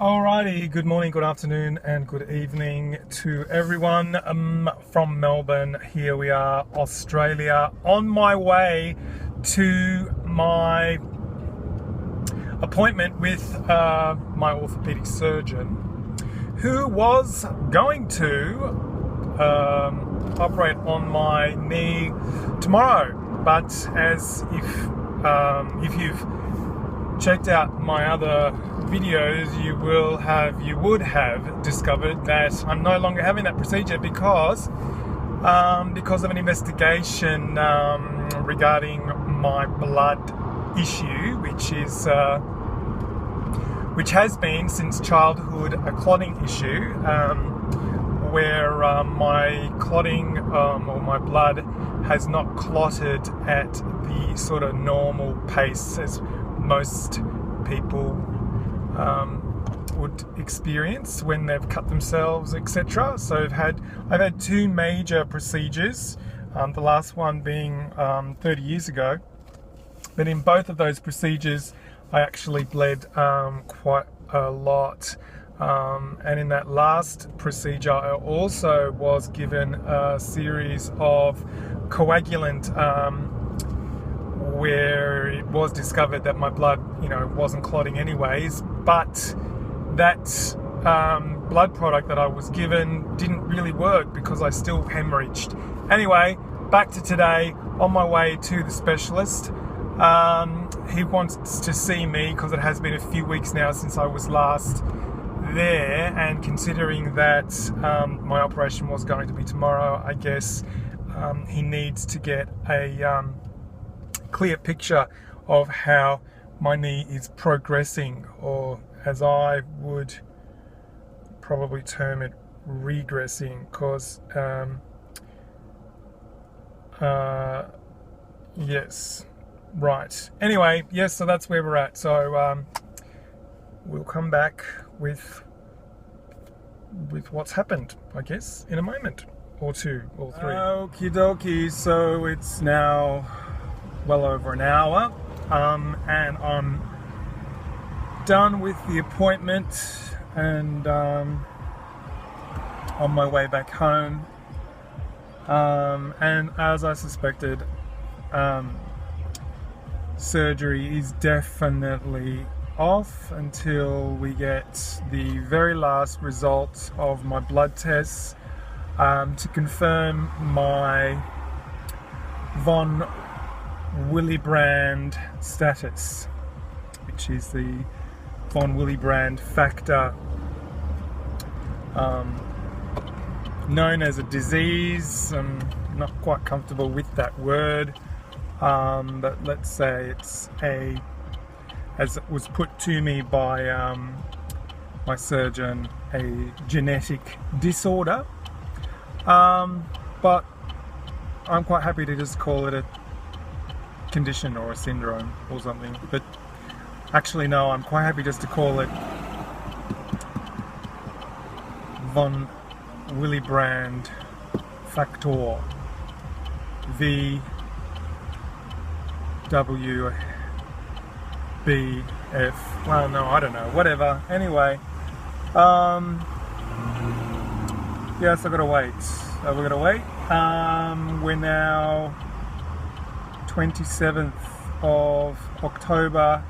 Alrighty, good morning, good afternoon, and good evening to everyone from Melbourne. Here we are, Australia, on my way to my appointment with my orthopedic surgeon, who was going to operate on my knee tomorrow. But as if you've checked out my other videos, you would have discovered that I'm no longer having that procedure because of an investigation regarding my blood issue, which has been since childhood a clotting issue, where my clotting or my blood has not clotted at the sort of normal pace as most people would experience when they've cut themselves, etc. So I've had two major procedures, the last one being 30 years ago. But in both of those procedures, I actually bled quite a lot. And in that last procedure, I also was given a series of coagulant where it was discovered that my blood, wasn't clotting anyways, but that blood product that I was given didn't really work because I still hemorrhaged. Anyway, back to today, on my way to the specialist. He wants to see me because it has been a few weeks now since I was last there, and considering that my operation was going to be tomorrow, I guess he needs to get a clear picture of how my knee is progressing, or as I would probably term it, regressing, because yes, right. Anyway, yes, so that's where we're at. So we'll come back with what's happened, I guess, in a moment or two or three. Okie dokie, so it's now well over an hour, and I'm done with the appointment and on my way back home, and as I suspected, surgery is definitely off until we get the very last results of my blood tests to confirm my von Willebrand status, which is the von Willebrand factor, known as a disease. I'm not quite comfortable with that word, but let's say it's as it was put to me by my surgeon, a genetic disorder, but I'm quite happy to just call it a condition or a syndrome or something. But actually no, I'm quite happy just to call it von Willebrand factor, VWBF. Well, no, I don't know, whatever. Anyway, yes, I've got to wait. We're gonna wait. We're now 27th of October,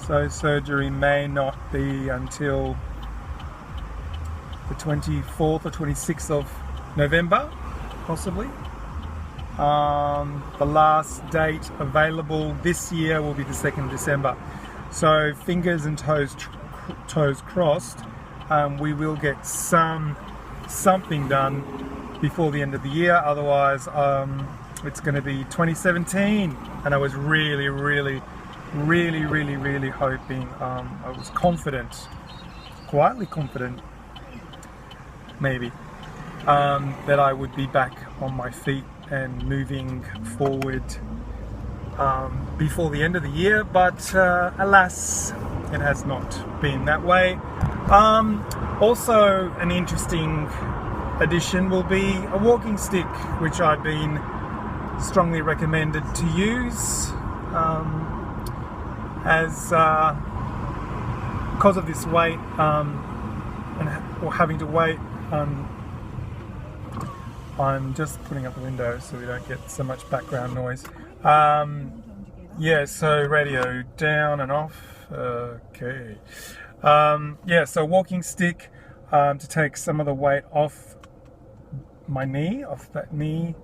so surgery may not be until the 24th or 26th of November, possibly. The last date available this year will be the 2nd of December. So fingers and toes crossed, we will get something done before the end of the year. Otherwise, it's going to be 2017, and I was really hoping, I was confident, quietly confident maybe, that I would be back on my feet and moving forward before the end of the year, but alas, it has not been that way. Also, an interesting addition will be a walking stick, which I've been strongly recommended to use as because of this wait or having to wait, I'm just putting up the window so we don't get so much background noise. Yeah, so radio down and off. Okay. Yeah, so walking stick to take some of the weight off my knee, off that knee,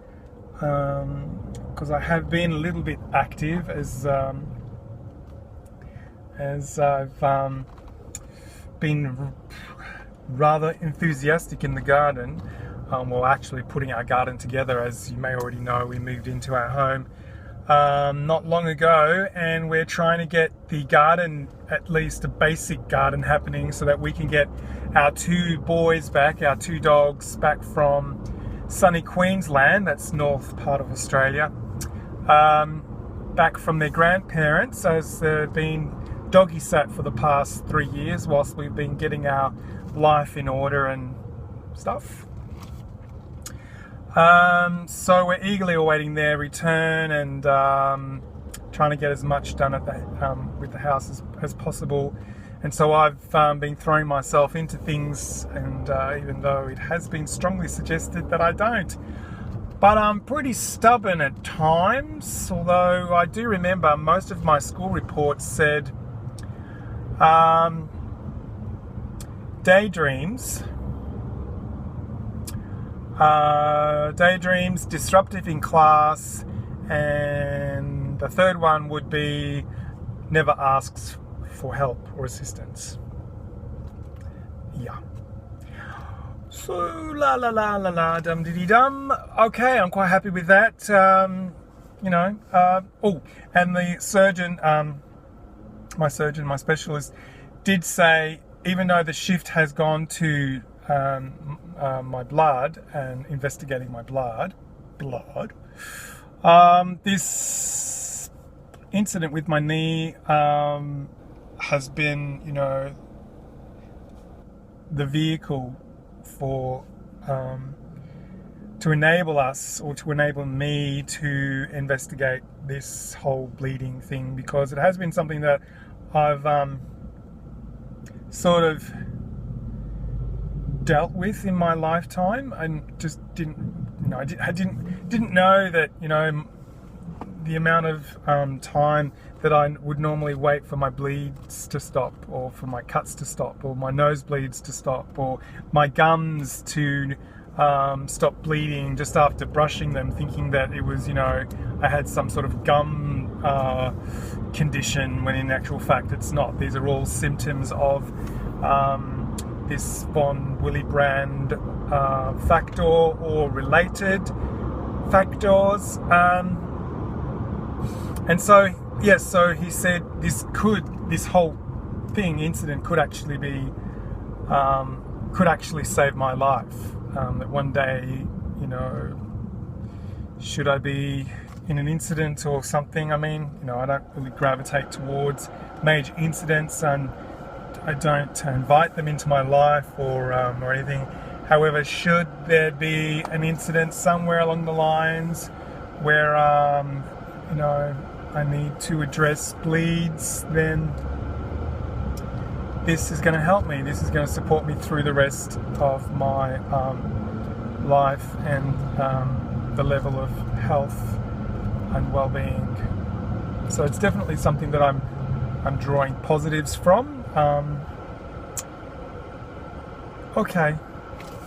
because I have been a little bit active as I've been rather enthusiastic in the garden. Well, actually putting our garden together. As you may already know, we moved into our home not long ago, and we're trying to get the garden, at least a basic garden, happening so that we can get our 2 boys back, our 2 dogs back from sunny Queensland, that's north part of Australia, back from their grandparents, as they've been doggy sat for the past 3 years whilst we've been getting our life in order and stuff. So we're eagerly awaiting their return and trying to get as much done at with the house as possible. And so I've been throwing myself into things, and even though it has been strongly suggested that I don't. But I'm pretty stubborn at times, although I do remember most of my school reports said daydreams, disruptive in class, and the third one would be never asks for help or assistance. Yeah. So dum diddy dum. Okay, I'm quite happy with that. Oh, and the surgeon, my specialist, did say, even though the shift has gone to my blood and investigating my blood, this incident with my knee has been, the vehicle for to enable us, or to enable me to investigate this whole bleeding thing, because it has been something that I've sort of dealt with in my lifetime, and just didn't know that, the amount of time that I would normally wait for my bleeds to stop, or for my cuts to stop, or my nosebleeds to stop, or my gums to stop bleeding just after brushing them, thinking that it was, I had some sort of gum condition, when in actual fact it's not. These are all symptoms of this von Willebrand factor or related factors. And so, yes, so he said this whole incident could actually be, could actually save my life. That one day, should I be in an incident or something, I don't really gravitate towards major incidents, and I don't invite them into my life or anything. However, should there be an incident somewhere along the lines where, I need to address bleeds, then this is going to help me. This is going to support me through the rest of my life and the level of health and well-being. So it's definitely something that I'm drawing positives from. Okay.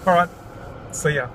All right. See ya.